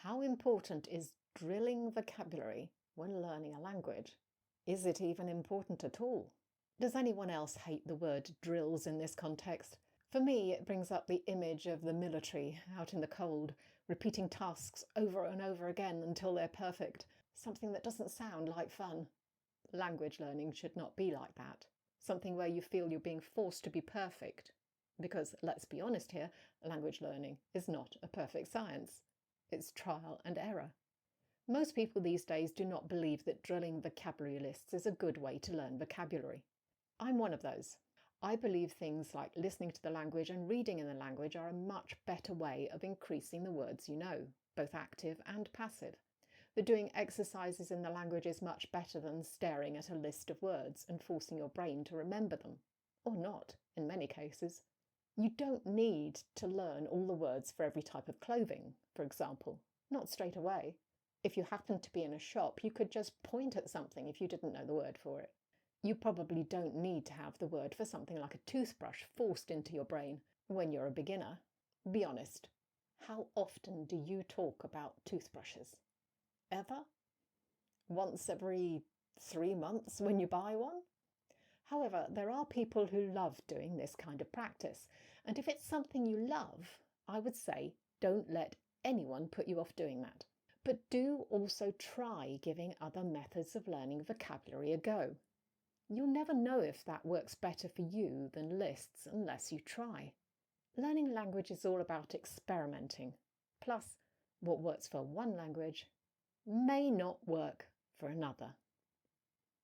How important is drilling vocabulary when learning a language? Is it even important at all? Does anyone else hate the word drills in this context? For me, it brings up the image of the military out in the cold, repeating tasks over and over again until they're perfect, something that doesn't sound like fun. Language learning should not be like that, something where you feel you're being forced to be perfect. Because, let's be honest here, language learning is not a perfect science. It's trial and error. Most people these days do not believe that drilling vocabulary lists is a good way to learn vocabulary. I'm one of those. I believe things like listening to the language and reading in the language are a much better way of increasing the words you know, both active and passive. That doing exercises in the language is much better than staring at a list of words and forcing your brain to remember them. Or not, in many cases. You don't need to learn all the words for every type of clothing, for example. Not straight away. If you happened to be in a shop, you could just point at something if you didn't know the word for it. You probably don't need to have the word for something like a toothbrush forced into your brain when you're a beginner. Be honest. How often do you talk about toothbrushes? Ever? Once every 3 months when you buy one? However, there are people who love doing this kind of practice, and if it's something you love, I would say don't let anyone put you off doing that. But do also try giving other methods of learning vocabulary a go. You'll never know if that works better for you than lists unless you try. Learning language is all about experimenting. Plus, what works for one language may not work for another.